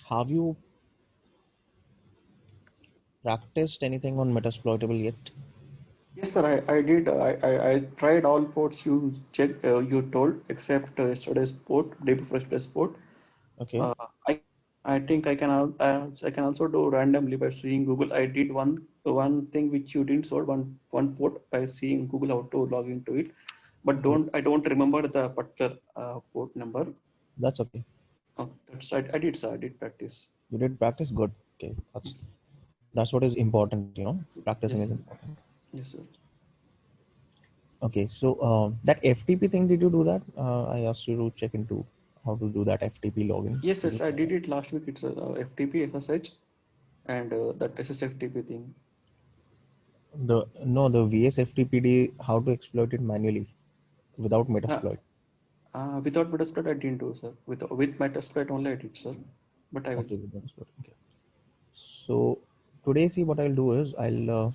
Have you practiced anything on Metasploitable yet? Yes, sir. I did. I tried all ports you checked. You told except yesterday's port, day before yesterday's port. Okay. Uh, I I think I can also do randomly by seeing Google. I did one thing which you didn't solve one port by seeing Google how to log into it, but Okay. I don't remember the particular port number. That's okay. Oh, I did, sir. I did practice. You did practice? Good. Okay. Yes, That's what is important, Practicing is yes, sir. important. Yes, sir. Okay. So that FTP thing, did you do that? I asked you to check into how to do that FTP login. Yes, Did you yes. I try did that? it last week. It's a FTP SSH and that SSFTP thing. The VS FTPD, how to exploit it manually without Uh, Metasploit. without Metasploit, I didn't do, sir. With Metasploit only I did, sir. But I will. Okay, with Metasploit. Okay. So today, see what I'll do is I'll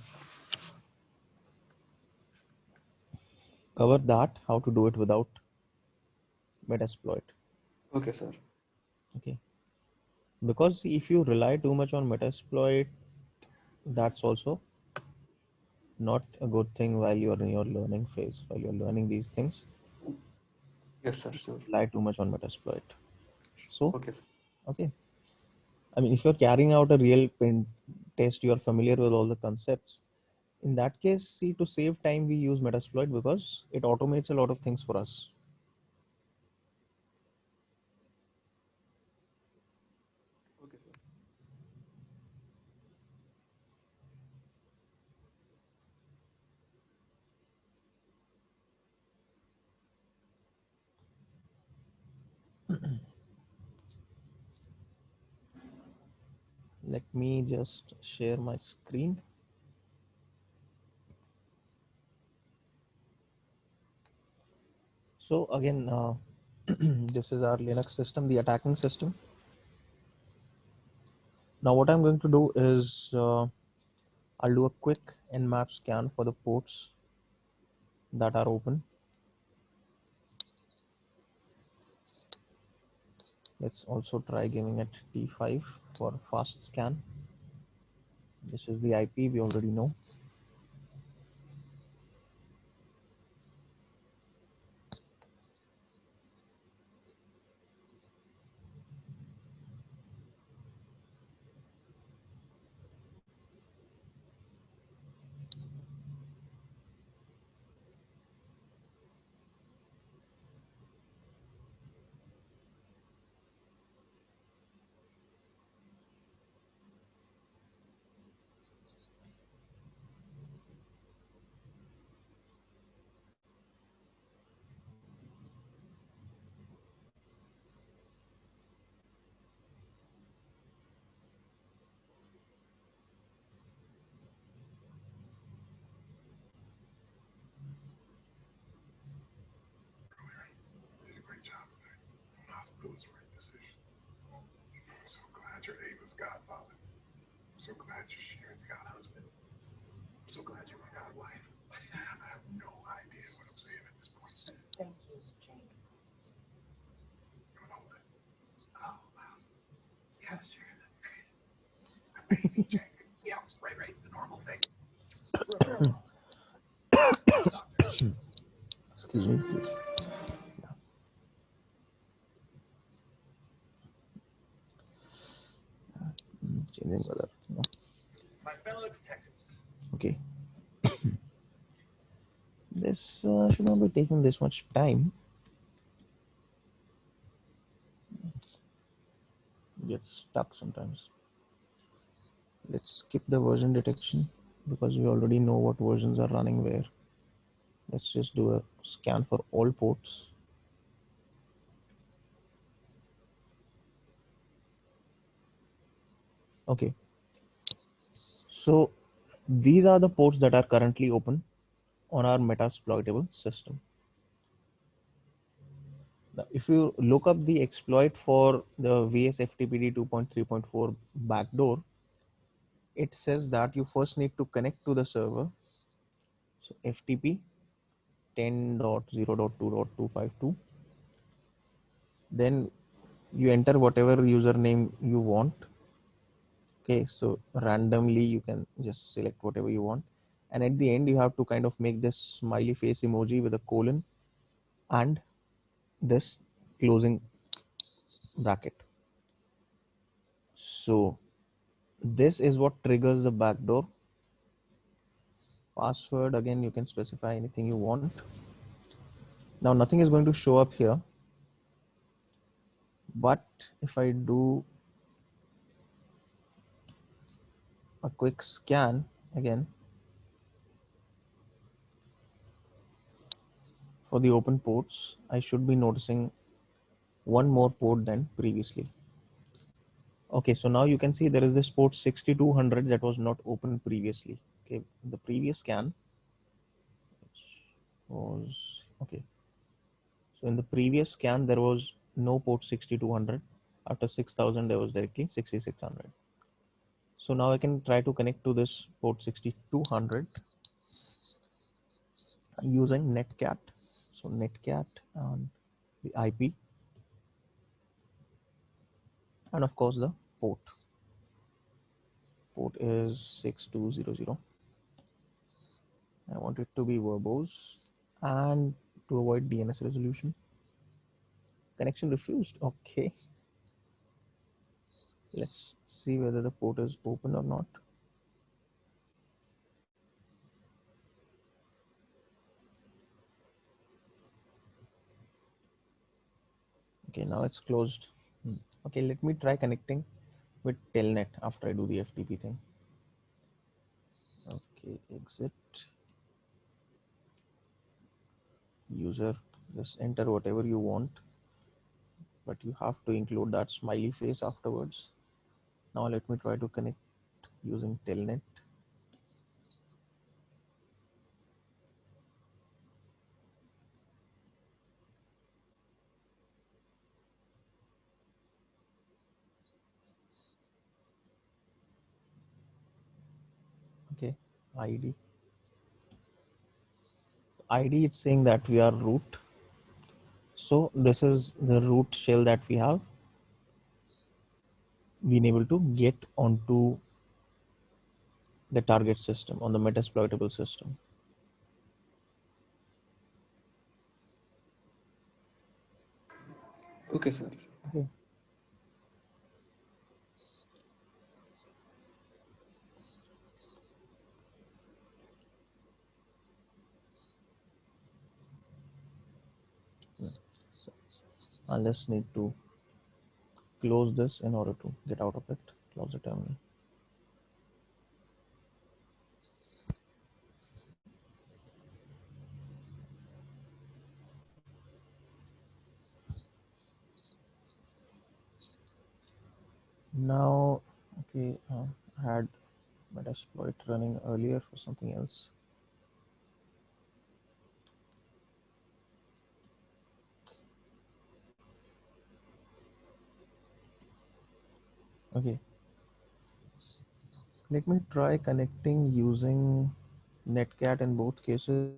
cover that how to do it without Metasploit. Okay, sir. Okay. Because if you rely too much on Metasploit, that's also not a good thing while you're in your learning phase. While you're learning these things, Yes, sir. Sure. rely too much on Metasploit. So, Okay, sir. okay. I mean, if you're carrying out a real pen test, you're familiar with all the concepts. In that case, see, to save time, we use Metasploit because it automates a lot of things for us. Okay, sir. Let me just share my screen. So again, this is our Linux system, the attacking system. Now what I'm going to do is I'll do a quick nmap scan for the ports that are open. Let's also try giving it T5 for fast scan. This is the IP we already know. Did a great job today. Hospital was the right decision. I'm so glad you're Ava's godfather. I'm so glad you're Sharon's god husband. I'm so glad you're my god wife. I have no idea what I'm saying at this point. Thank you, Jake. You want to hold it? Oh, wow. Yeah, sure. A baby, Jake. Yeah, right. The normal thing. Excuse me, please. Changing color. No. My fellow detectives. Okay. This should not be taking this much time. Gets stuck sometimes. Let's skip the version detection because we already know what versions are running where. Let's just do a scan for all ports. Okay, so these are the ports that are currently open on our Metasploitable system. Now, if you look up the exploit for the VSFTPD 2.3.4 backdoor, it says that you first need to connect to the server. So FTP 10.0.2.252. Then You enter whatever username you want. Okay, so randomly you can just select whatever you want, and at the end you have to kind of make this smiley face emoji with a colon and this closing bracket. So this is what triggers the backdoor. Password, again you can specify anything you want. Now nothing is going to show up here, but if I do a quick scan again for the open ports, I should be noticing one more port than previously. Okay, so now you can see there is this port 6200 that was not open previously. Okay, the previous scan was okay. So in the previous scan there was no port 6200. After 6000 there was directly 6600. So now I can try to connect to this port 6200 using netcat. So netcat and the IP and of course the port. Port is 6200. I want it to be verbose, and to avoid DNS resolution. Connection refused. Okay, let's see whether the port is open or not. Okay, now it's closed. Okay, let me try connecting with Telnet after I do the FTP thing. Okay, exit user, just enter whatever you want, but you have to include that smiley face afterwards. Now let me try to connect using Telnet. Okay, ID. ID, it's saying that we are root. So this is the root shell that we have been able to get onto the target system on the Metasploitable system. Okay, sir. Okay. So I'll just need to close this in order to get out of it. Close the terminal. Now, okay, I had Metasploit running earlier for something else. Okay, let me try connecting using Netcat in both cases.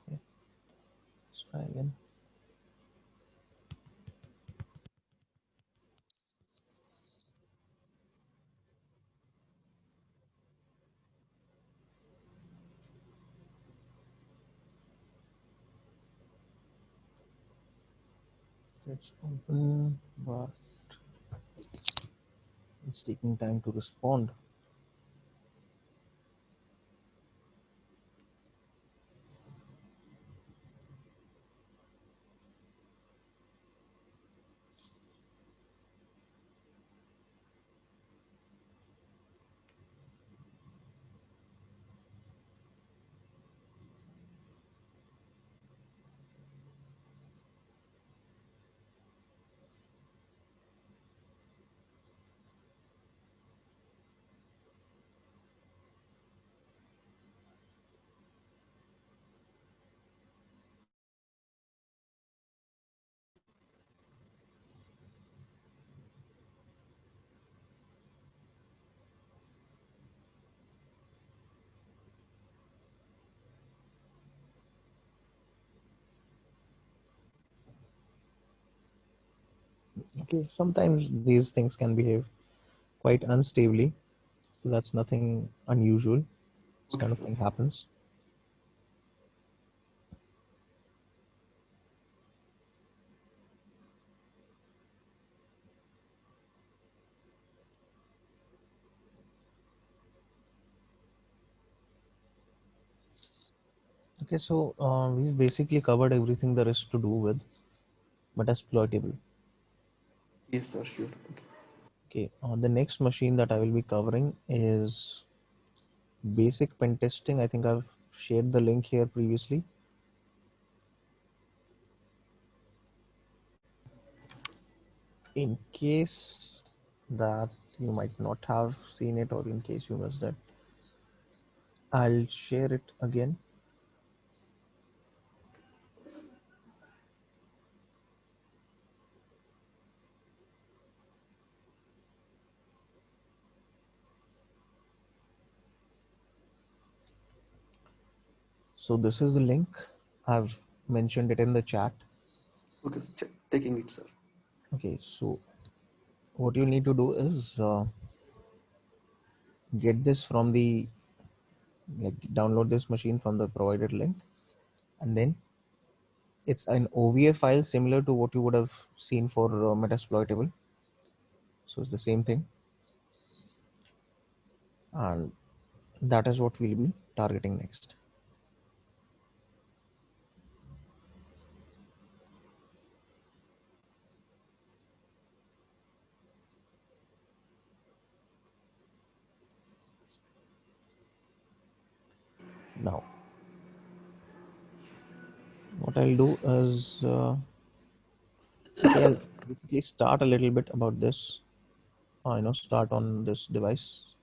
Okay, let's try again. It's open, but it's taking time to respond. Okay, sometimes these things can behave quite unstably, so that's nothing unusual. This Okay, kind of sir. thing happens. Okay, so we've basically covered everything there is to do with Metasploitable. Yes, sir. Sure. Okay. Okay, the next machine that I will be covering is basic pen testing. I think I've shared the link here previously. In case that you might not have seen it, or in case you missed it, I'll share it again. So this is the link. I've mentioned it in the chat. Okay, taking it, sir. Okay, so what you need to do is get this from the, like, download this machine from the provided link, and then it's an OVA file similar to what you would have seen for Metasploitable. So it's the same thing, and that is what we'll be targeting next. Now, what I'll do is, okay, I'll basically start a little bit about this. Start on this device,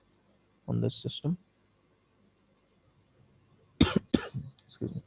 on this system. Excuse me.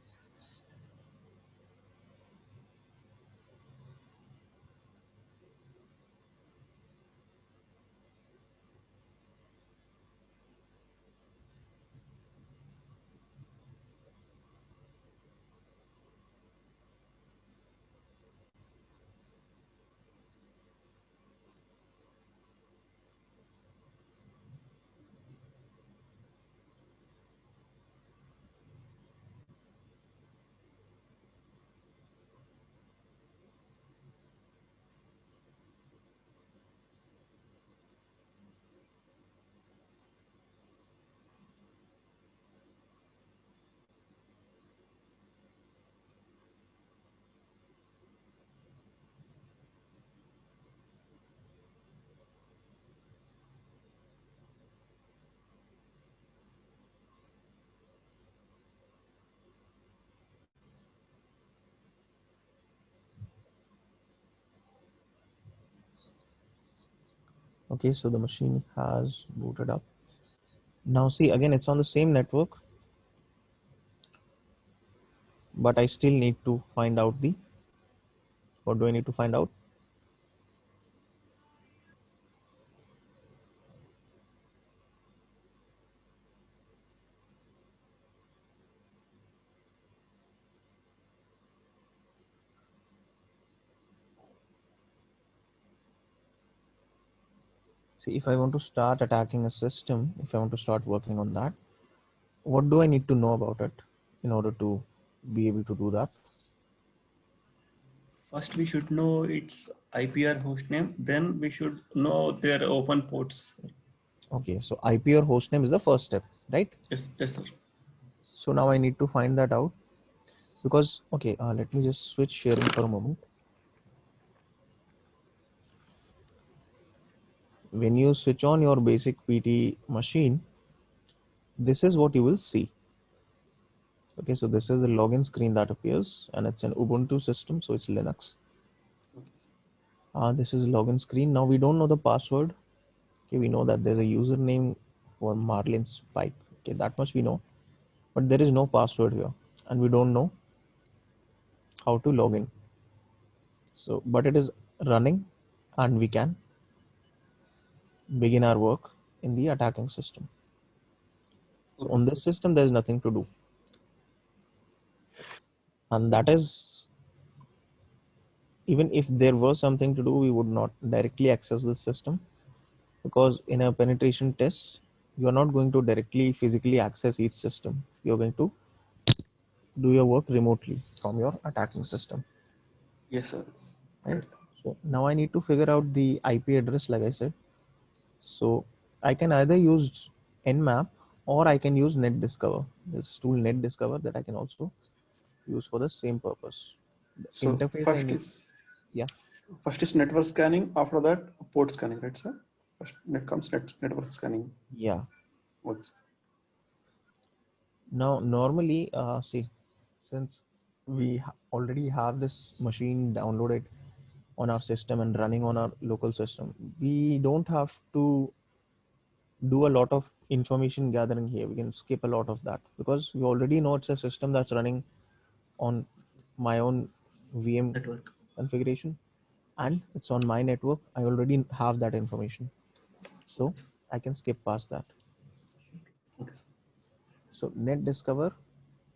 Okay, so the machine has booted up. Now see, again, it's on the same network, but I still need to find out the, what do I need to find out? See, if I want to start attacking a system, if I want to start working on that, what do I need to know about it in order to be able to do that? First, we should know its IP or host name. Then we should know their open ports. Okay, so IP or hostname is the first step, right? Yes, yes, sir. So now I need to find that out, because, okay, let me just switch sharing for a moment. When you switch on your basic PT machine, this is what you will see. Okay, so this is the login screen that appears, and it's an Ubuntu system, so it's Linux. This is the login screen. Now we don't know the password. Okay, we know that there's a username for Marlin's pipe. Okay, that much we know, but there is no password here, and we don't know how to log in. So, but it is running, and we can begin our work in the attacking system. So Okay. on this system, there is nothing to do, and that is even if there was something to do, we would not directly access this system, because in a penetration test, you are not going to directly physically access each system. You're going to do your work remotely from your attacking system, Yes, sir. right? So now I need to figure out the IP address, like I said. So I can either use Nmap or I can use NetDiscover. There's a tool NetDiscover that I can also use for the same purpose. The So interface I need, yeah, first is network scanning. After that, port scanning, right, sir? First comes network scanning. yeah. Works. Now normally, see, since we already have this machine downloaded on our system and running on our local system, we don't have to do a lot of information gathering here. We can skip a lot of that because we already know it's a system that's running on my own VM Network. configuration and it's on my network. I already have that information, so Okay. I can skip past that. Okay. So NetDiscover,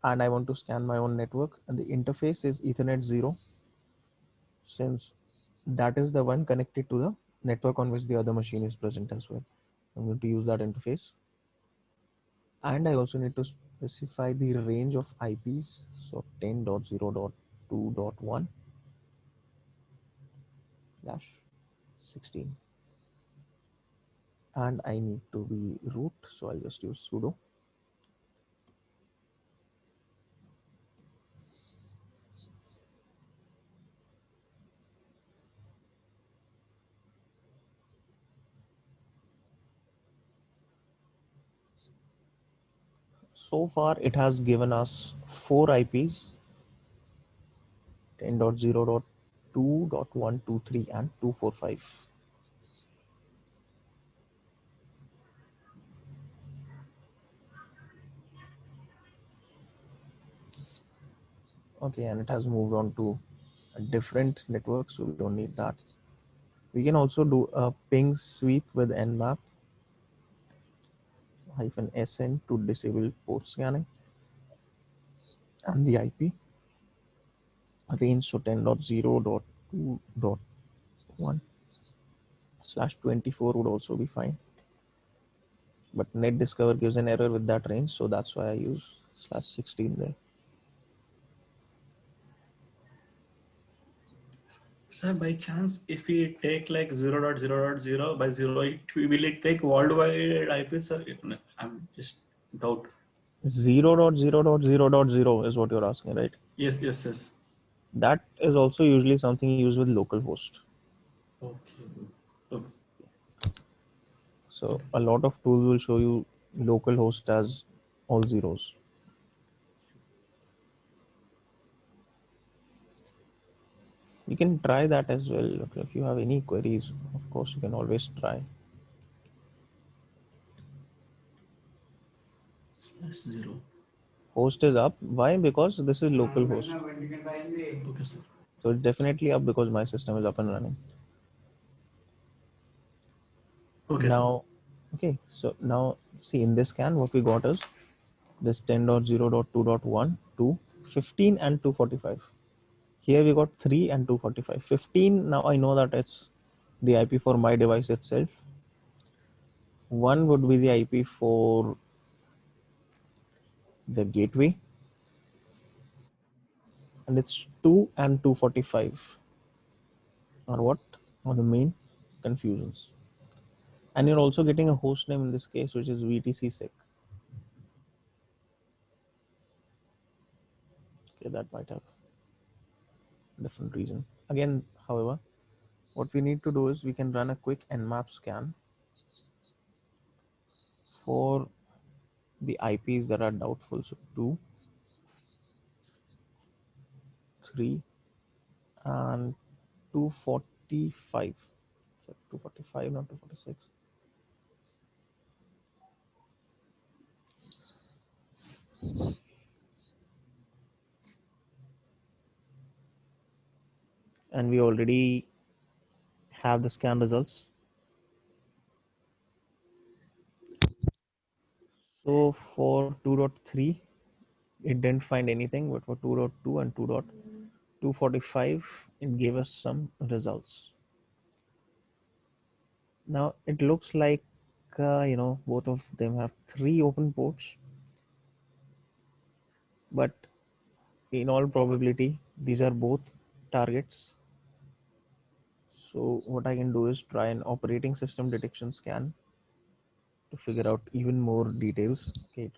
and I want to scan my own network, and the interface is Ethernet 0, since that is the one connected to the network on which the other machine is present as well. I'm going to use that interface, and I also need to specify the range of IPs. So 10.0.2.1 slash 16, and I need to be root, so I'll just use sudo. So far it has given us 4 IPs: 10.0.2.123 and 245. Okay, and it has moved on to a different network, so we don't need that. We can also do a ping sweep with nmap -sn to disable port scanning, and the IP range, so 10.0.2.1 slash 24 would also be fine. But NetDiscover gives an error with that range, so that's why I use slash 16 there. Sir, by chance, if we take like 0.0.0 by 0, will it take worldwide IP, sir? I'm just doubt. 0.0.0.0 is what you're asking, right? Yes, yes, yes. That is also usually something used with localhost. Okay. Okay. So Okay. a lot of tools will show you localhost as all zeros. You can try that as well. If you have any queries, of course, you can always try. /0. Host is up. Why? Because this is localhost. Okay, sir. So it's definitely up because my system is up and running. Okay, sir. Now, okay, so now see in this scan, what we got is this 10.0.2.1 to 15 and 245. Here we got 3 and 245. 15, now I know that it's the IP for my device itself. 1 would be the IP for the gateway, and it's 2 and 245 are what are the main confusions. And you're also getting a host name in this case, which is VTC-SIG. Okay, that might have a different reason. Again, however, what we need to do is we can run a quick nmap scan for the IPs that are doubtful. So 2, 3, and 245. So 245, not 246. And we already have the scan results. So for 2.3, it didn't find anything, but for 2.2 and 2. 245, it gave us some results. Now it looks like both of them have three open ports, but in all probability these are both targets. So what I can do is try an operating system detection scan to figure out even more details. Okay,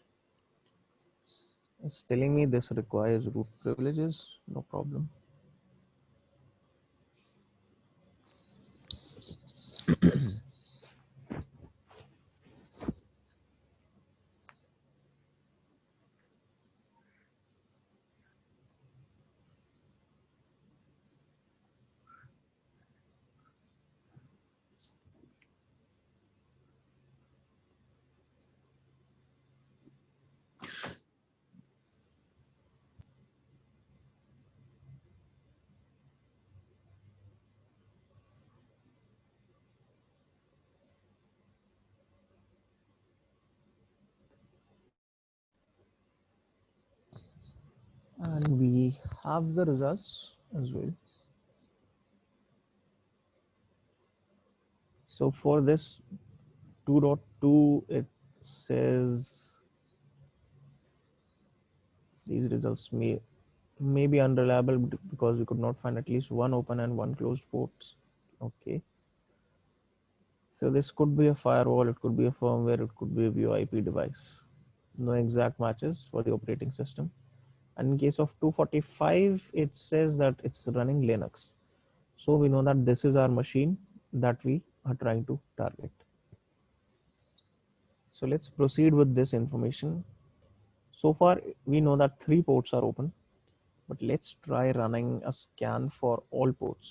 it's telling me this requires root privileges, no problem. And we have the results as well. So for this 2.2, it says these results may be unreliable because we could not find at least one open and one closed ports. Okay, so this could be a firewall, it could be a firmware, it could be a VoIP device. No exact matches for the operating system. And in case of 245, it says that it's running Linux. So we know that this is our machine that we are trying to target. So let's proceed with this information. So far, we know that three ports are open, but let's try running a scan for all ports.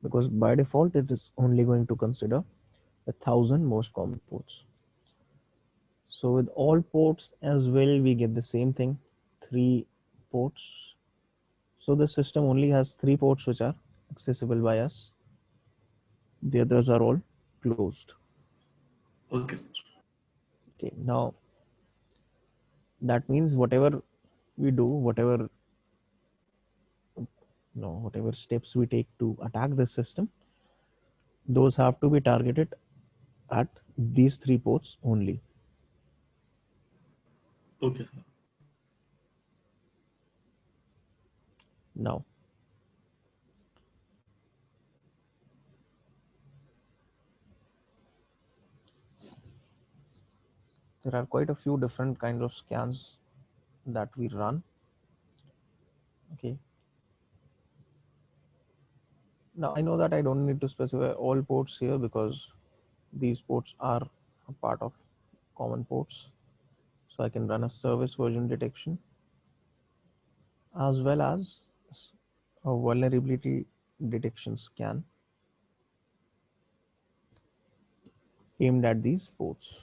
Because by default, it is only going to consider the 1,000 most common ports. So with all ports as well, we get the same thing, three ports. So the system only has three ports which are accessible by us. The others are all closed. Okay, sir. Okay, now that means whatever we do, whatever steps we take to attack this system, those have to be targeted at these three ports only. Okay, sir. Now, there are quite a few different kind of scans that we run. Okay. Now I know that I don't need to specify all ports here because these ports are a part of common ports. So I can run a service version detection as well as a vulnerability detection scan aimed at these ports.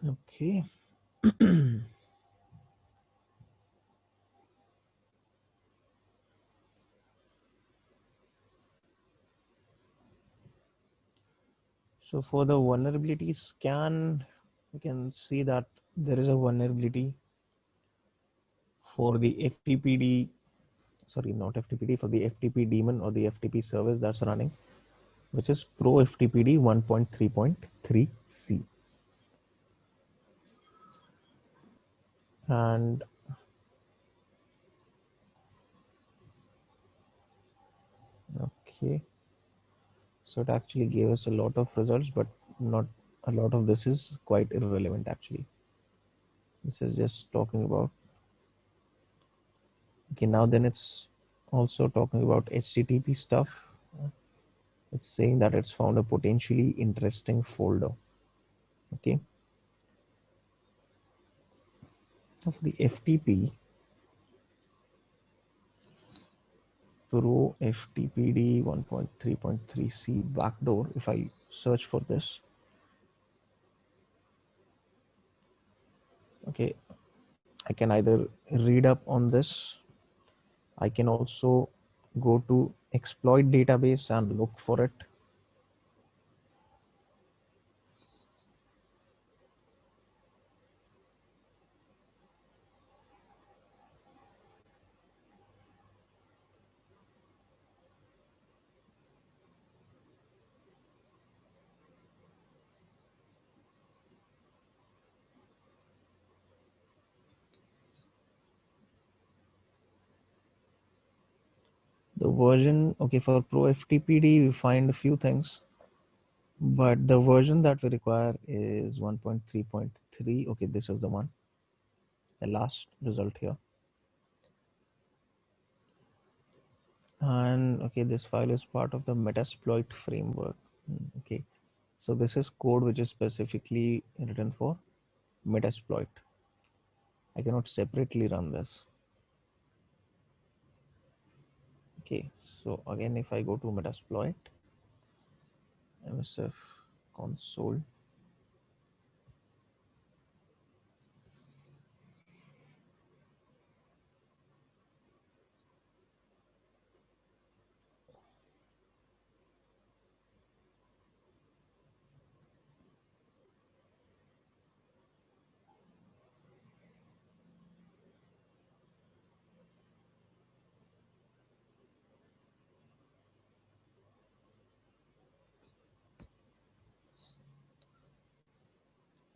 Okay. So for the vulnerability scan, we can see that there is a vulnerability for the FTPD, sorry, not FTPD, for the FTP daemon or the FTP service that's running, which is Pro FTPD 1.3.3c. And okay, so it actually gave us a lot of results, but not a lot of this is quite irrelevant actually. This is just talking about, okay, now then it's also talking about HTTP stuff. It's saying that it's found a potentially interesting folder. Okay, so for the FTP Pro FTPD 1.3.3c backdoor, if I search for this, okay, I can either read up on this, I can also go to exploit database and look for it. The version, okay, for Pro FTPD, we find a few things, but the version that we require is 1.3.3. Okay, this is the one, the last result here. And okay, this file is part of the Metasploit framework. Okay, so this is code which is specifically written for Metasploit. I cannot separately run this. Okay, so again, if I go to Metasploit, MSF console,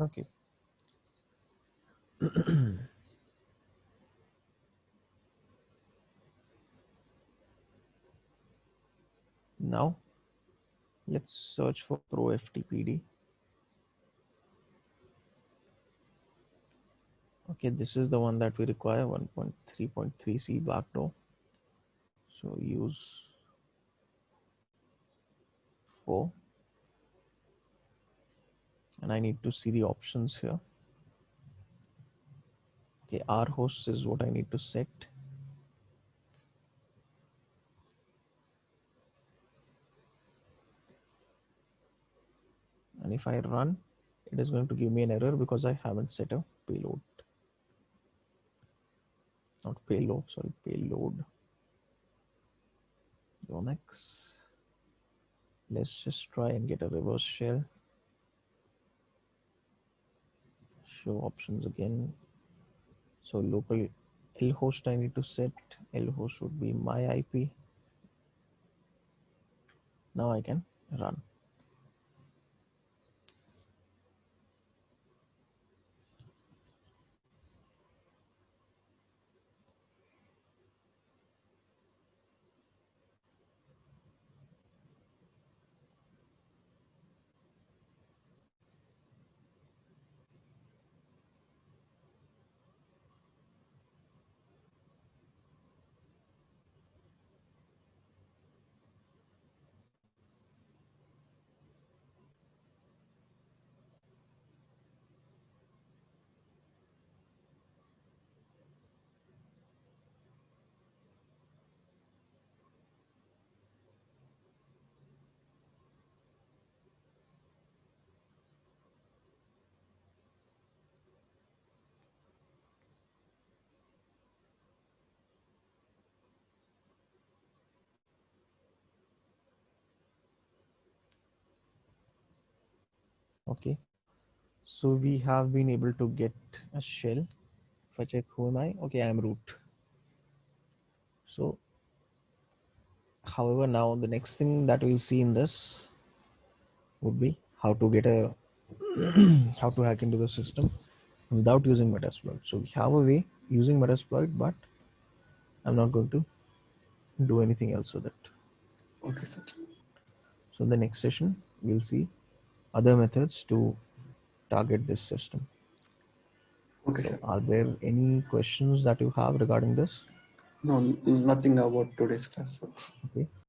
okay. Now let's search for Pro FTPD. Okay, this is the one that we require, 1.3.3c backdoor. So use for, and I need to see the options here. Okay, R hosts is what I need to set. And if I run, it is going to give me an error because I haven't set a payload. Not payload, sorry, payload. Yonex. Let's just try and get a reverse shell. Show options again. So local lhost I need to set. Lhost would be my IP. Now I can run. Okay, so we have been able to get a shell. If I check who am I, okay, I am root. So however, now the next thing that we'll see in this would be how to get a how to hack into the system without using Metasploit. So we have a way using Metasploit, but I'm not going to do anything else with it. Okay, sir. So in the next session, we'll see other methods to target this system. Okay, So sir. are there any questions that you have regarding this? No, nothing about today's class, sir. Okay.